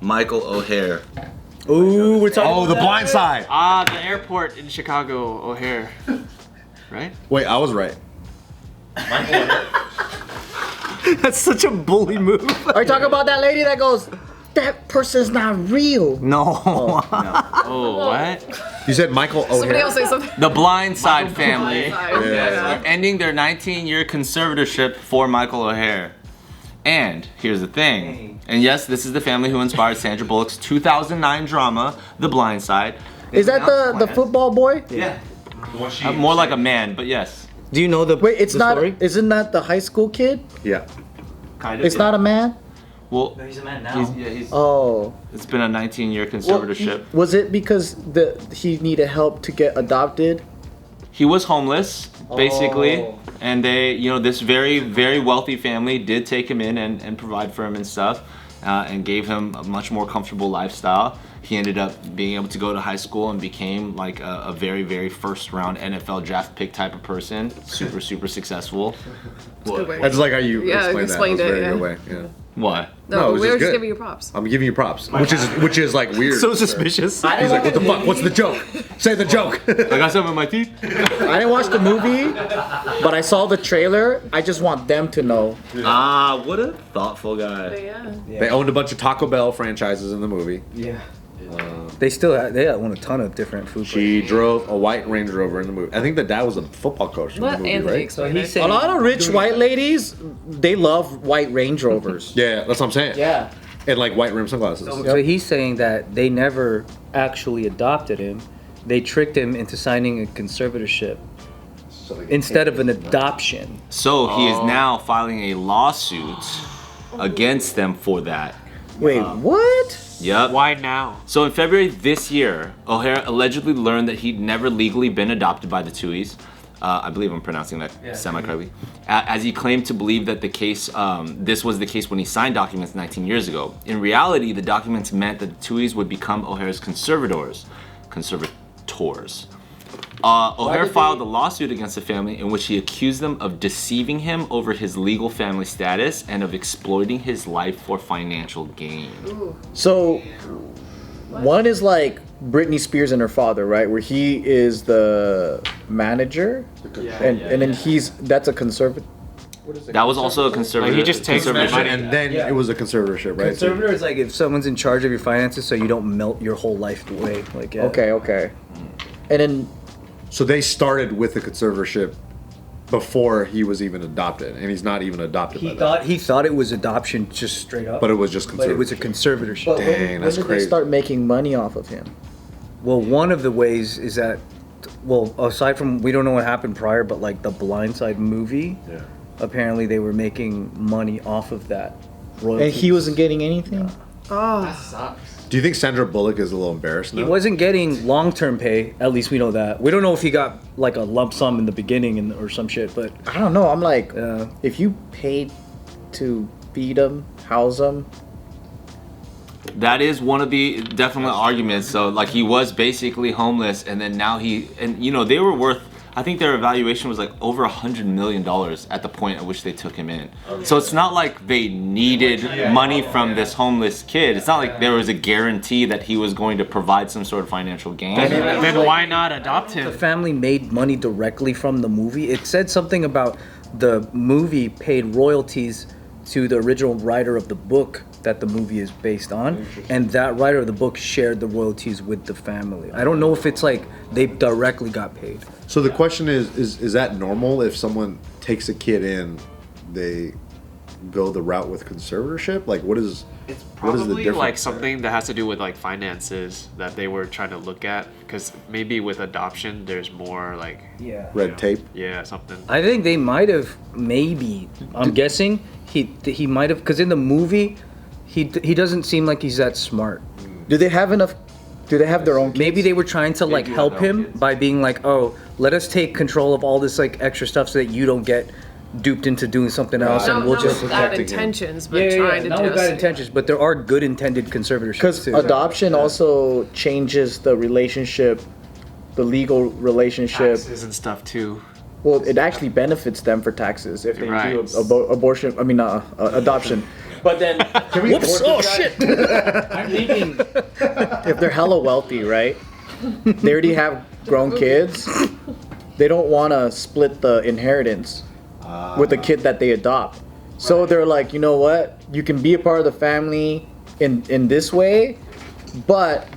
Michael Oher. Ooh, we're talking. Oh, The Blind Side. The airport in Chicago, Oher. Right? Wait, I was right. That's such a bully move. Are you talking about that lady that goes, that person's not real? No. Oh, what? You said Michael Somebody else Oher. say something. The Blind Side family. Yeah. Ending their 19-year conservatorship for Michael Oher. And here's the thing. And yes, this is the family who inspired Sandra Bullock's 2009 drama, The Blind Side. Is that the football boy? Yeah. More like a man, but yes. Do you know the Wait, it's the not. story? Isn't that the high school kid? Yeah. Kind of. It's not a man. Well, He's a man now. Oh. it's been a 19-year Well, conservatorship. was it because he needed help to get adopted? He was homeless, basically, Oh. and they, this very, very wealthy family did take him in and provide for him and stuff, and gave him a much more comfortable lifestyle. He ended up being able to go to high school and became like a very, very first-round NFL draft pick type of person. Super, super successful. Good way. That's like how you Yeah, explained that. explained That was a it, very yeah. good way. Yeah. What? No, it was we just were just good. giving you props. I'm giving you props, which is like weird. So suspicious. He's like, what the fuck? What's the joke? Say the joke. I got something in my teeth. I didn't watch the movie, but I saw the trailer. I just want them to know. Ah, what a thoughtful guy. Yeah. They owned a bunch of Taco Bell franchises in the movie. Yeah. They own a ton of different food. She drove a white Range Rover in the movie. I think the dad was a football coach in the Let movie, Anthony right? explain So it. he's saying A lot of rich white ladies, they love white Range Rovers. Yeah, that's what I'm saying. Yeah. And like white rim sunglasses. So he's saying that they never actually adopted him. They tricked him into signing a conservatorship instead of an adoption. So he is now filing a lawsuit against them for that. Wait, what? Yep. Why now? So in February this year, Oher allegedly learned that he'd never legally been adopted by the Tuohys. I believe I'm pronouncing that semi-correctly. As he claimed to believe that the case, this was the case when he signed documents 19 years ago. In reality, the documents meant that the Tuohys would become Oher's conservators. Oher filed a lawsuit against the family in which he accused them of deceiving him over his legal family status and of exploiting his life for financial gain. So, one is like Britney Spears and her father, right? Where he is the manager, and then that's a conservative. That was also a conservative. Like, he just takes their money. And then it was a conservatorship, right? Conservator is like if someone's in charge of your finances, so you don't melt your whole life away. Like Okay. And then So they started with the conservatorship before he was even adopted, and he's not even adopted by them. he thought it was adoption just straight up, But it was just but it was a conservatorship. conservatorship. Dang, when that's did crazy. they start making money off of him? Well, one of the ways is that, aside from we don't know what happened prior, but like the Blind Side movie, apparently they were making money off of that. And he wasn't getting anything? Oh, Do you think Sandra Bullock is a little embarrassed now? He wasn't getting long-term pay. At least we know that. We don't know if he got like a lump sum in the beginning or some shit. But I don't know. I'm like, if you paid to feed him, house him. That is one of the definite arguments. So like he was basically homeless, and then now they were worth. I think their evaluation was like over $100 million at the point at which they took him in. So it's not like they needed money from this homeless kid. It's not like there was a guarantee that he was going to provide some sort of financial gain. Then why not adopt the him? family made money directly from the movie. It said something about the movie paid royalties to the original writer of the book that the movie is based on, and that writer of the book shared the royalties with the family. I don't know if it's like they directly got paid. So the question is that normal if someone takes a kid in, they go the route with conservatorship? Like what is It's what is the probably difference like there? something that has to do with like finances that they were trying to look at, because maybe with adoption there's more like red tape? something. I think they might have I'm guessing he might have, because in the movie he doesn't seem like he's that smart. Do they have enough? Do they have their own kids? Maybe they were trying to like help him by being like, oh, let us take control of all this like extra stuff so that you don't get duped into doing something else, and we'll not just with bad protecting him. intentions, but trying to not with bad just. intentions, but there are good intended conservatorships Because too. adoption also changes the relationship, the legal relationship. Taxes and stuff too. Well, it actually benefits them for taxes if they Right. do abortion. I mean, adoption. But then, Whoops! Oh shit! I'm thinking if they're hella wealthy, right? They already have grown kids. They don't want to split the inheritance with the kid that they adopt. So they're like, you know what? You can be a part of the family in this way, but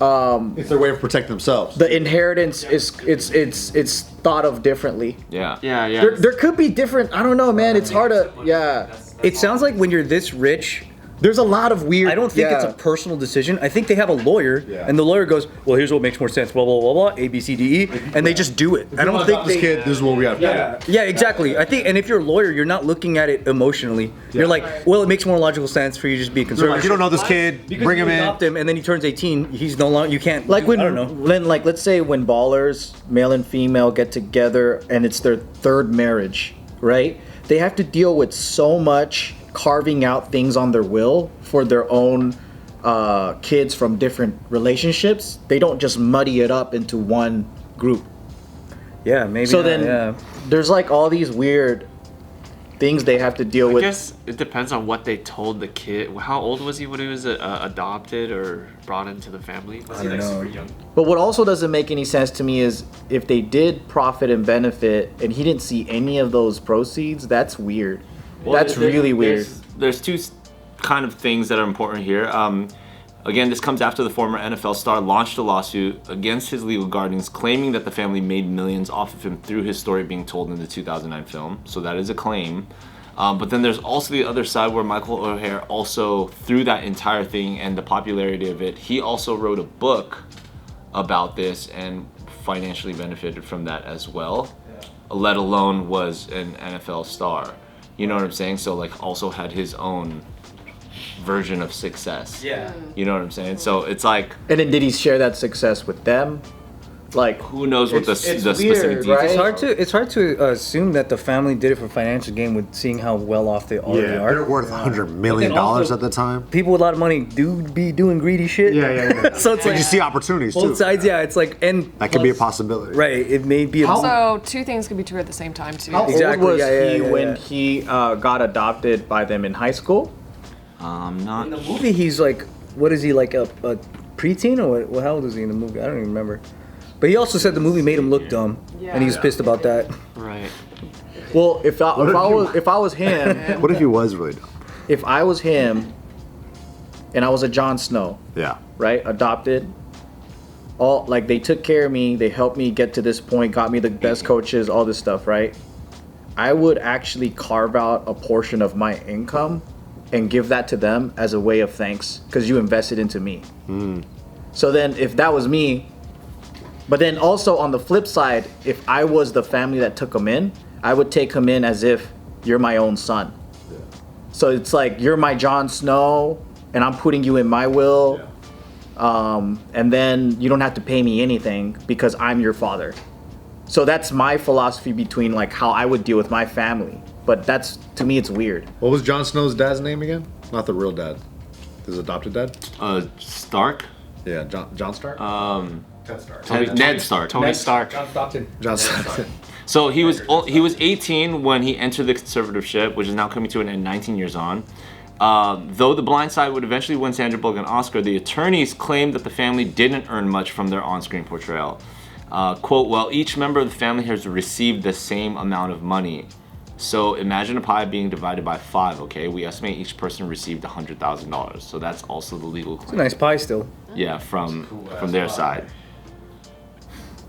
It's their way of protecting themselves. the inheritance is it's thought of differently. Yeah. Yeah, yeah. There could be different. I don't know, man. It's hard to. Yeah. It sounds like when you're this rich, There's a lot of weird. I don't think it's a personal decision. I think they have a lawyer, and the lawyer goes, "Well, here's what makes more sense." Blah blah blah blah. A B C D E, and they just do it. I don't think this they. kid. This is what we have. Yeah, exactly. I think, and if you're a lawyer, you're not looking at it emotionally. You're like, well, it makes more logical sense for you to just be a They're conservative. like, you don't know this kid. because Bring you him in. adopt him, and then he turns 18. He's no longer. You can't. Like when, I don't know. like let's say when ballers, male and female, get together and it's their third marriage, right? They have to deal with so much carving out things on their will for their own kids from different relationships. They don't just muddy it up into one group. Yeah, maybe. So not, then yeah. there's like all these weird things they have to deal I with. guess it depends on what they told the kid. How old was he when he was adopted or brought into the family? I don't know. But what also doesn't make any sense to me is if they did profit and benefit and he didn't see any of those proceeds, that's weird. That's really weird. There's two kind of things that are important here. Again, this comes after the former NFL star launched a lawsuit against his legal guardians, claiming that the family made millions off of him through his story being told in the 2009 film. So that is a claim. But then there's also the other side where Michael Oher also, through that entire thing and the popularity of it, he also wrote a book about this and financially benefited from that as well, let alone was an NFL star. You know what I'm saying? So like also had his own version of success. Yeah. You know what I'm saying? So it's like, And then did he share that success with them? Like, who knows what the It's specific weird, details right? It's hard to assume that the family did it for financial gain with seeing how well off they already Yeah, are. they're worth $100 million But then also- at the time. People with a lot of money do be doing greedy shit. Yeah. So it's And like you see opportunities both too. sides. Yeah, it's like and That could be a plus- possibility. Right. It may be. So two things can be true at the same time too. how Exactly, old was yeah, he yeah, when yeah. he got adopted by them in high school? not In the movie, he's like, what is he like a preteen or what? Well, how old is he in the movie? I don't even remember. But he also said the movie made him look dumb, and he was pissed about that. Right. Well, if I was him, What if he was really dumb? if I was him, and I was a Jon Snow, Yeah. right, adopted. All like they took care of me, they helped me get to this point, got me the best coaches, all this stuff, right? I would actually carve out a portion of my income and give that to them as a way of thanks because you invested into me. So then, if that was me, but then also on the flip side, if I was the family that took him in, I would take him in as if you're my own son. So it's like you're my Jon Snow, and I'm putting you in my will. And then you don't have to pay me anything because I'm your father. So that's my philosophy between like how I would deal with my family. But that's, to me, it's weird. What was Jon Snow's dad's name again? Not the real dad. His adopted dad? Stark. Yeah, John Stark? Ned Stark. Tony Stark. John Stark. So he was 18 when he entered the conservatorship, which is now coming to an end 19 years on. Though The Blind Side would eventually win Sandra Bullock an Oscar, the attorneys claimed that the family didn't earn much from their on-screen portrayal. Quote, well, each member of the family has received the same amount of money. So imagine a pie being divided by 5, okay? We estimate each person received $100,000. So that's also the legal It's a claim. nice pie still. Yeah, from their side.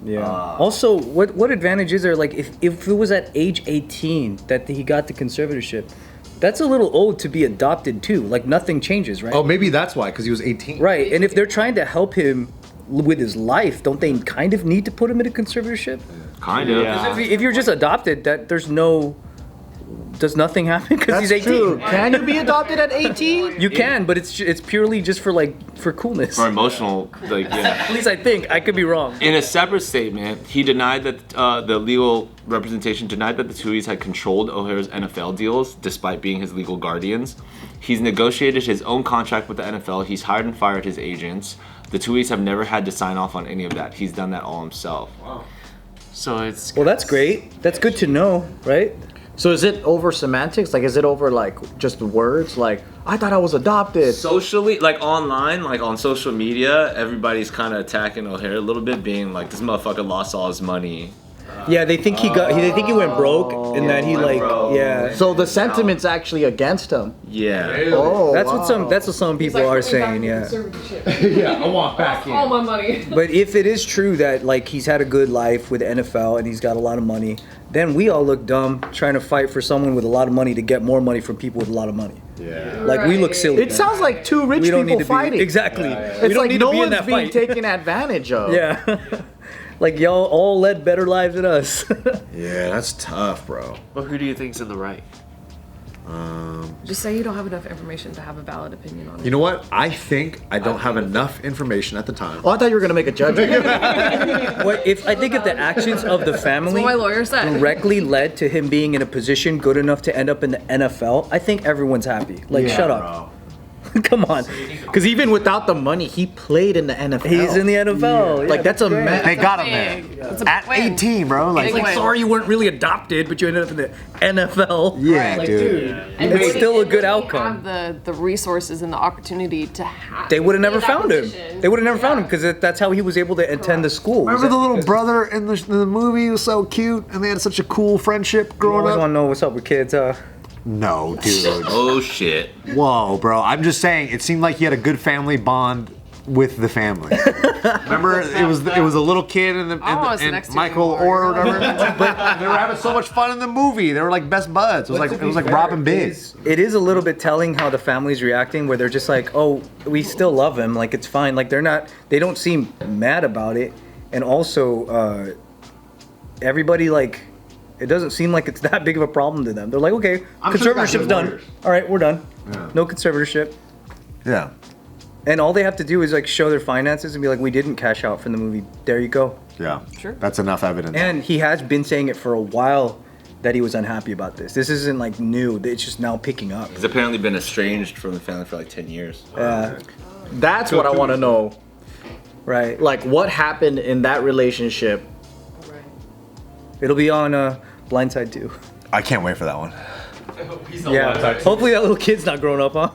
Yeah. Also, what advantage is there? Like, if it was at age 18 that he got the conservatorship, that's a little old to be adopted too. Like, nothing changes, right? Oh, maybe that's why, because he was 18. Right. And if they're trying to help him with his life, don't they kind of need to put him in a conservatorship? Kind of. Yeah. If you're just adopted, does nothing happen because he's 18? True. Can you be adopted at 18? You can, but it's purely just for coolness. For emotional, like, yeah. At least I think. I could be wrong. In a separate statement, he denied that the legal representation denied that the Tuohys had controlled Oher's NFL deals, despite being his legal guardians. He's negotiated his own contract with the NFL. He's hired and fired his agents. The Tuohys have never had to sign off on any of that. He's done that all himself. So it's Well, that's great. That's good to know, right? So is it over semantics? Like, is it over like just words? Like, I thought I was adopted. Socially, like online, like on social media, everybody's kind of attacking Oher a little bit, being like, this motherfucker lost all his money. Yeah, they think they think he went broke, and that he like, broke. yeah. So the sentiment's actually against him. Yeah. Oh, That's what some people are saying, yeah. Yeah, I want back All my money. But if it is true that like he's had a good life with NFL and he's got a lot of money, then we all look dumb trying to fight for someone with a lot of money to get more money from people with a lot of money. Yeah. Like we look silly. It sounds like two rich we don't need people to fighting. be exactly. It's We don't like need no to be in one's that being fight. taken advantage of. Yeah. Like y'all all led better lives than us. Yeah, that's tough, bro. But who do you think's in the right? Just say you don't have enough information to have a valid opinion on it. You know what? I think I don't have enough information at the time. Oh, I thought you were gonna make a judgment. I think if the actions of the family That's what my lawyer said. directly led to him being in a position good enough to end up in the NFL, I think everyone's happy. Like shut up. Come on. Because even without the money, he played in the NFL. He's in the NFL. Yeah, Like that's a great. man. They got him Big. there. That's a At big win. 18, bro. Like, Big Like, win. sorry you weren't really adopted, but you ended up in the NFL. yeah, Like, dude. And it's they still a good didn't outcome. Have the resources and the opportunity to have. They would have never in that found him. position. They would have never found him because that's how he was able to attend the school. Remember the little brother in the movie? He was so cute, and they had such a cool friendship You growing always up. want to know what's up with kids, No, dude. Oh shit. Whoa, bro. I'm just saying, it seemed like he had a good family bond with the family. Remember, it was a little kid and wanna sit next to Michael you Oher or more. whatever. But they were having so much fun in the movie. They were like best buds. It was like Rob and Big. It is a little bit telling how the family's reacting, where they're just like, "Oh, we still love him. Like it's fine." Like they don't seem mad about it, and also everybody like. It doesn't seem like it's that big of a problem to them. They're like, okay, I'm sure they got conservatorship's good done. lawyers. All right, we're done. Yeah. No conservatorship. Yeah. And all they have to do is like show their finances and be like, we didn't cash out from the movie. There you go. Yeah. Sure. That's enough evidence. And he has been saying it for a while that he was unhappy about this. This isn't like new. It's just now picking up. He's apparently been estranged from the family for like 10 years. That's what I want to know. Right. Like, what happened in that relationship? It'll be on Blindside 2. I can't wait for that one. Yeah. Hopefully that little kid's not grown up, huh?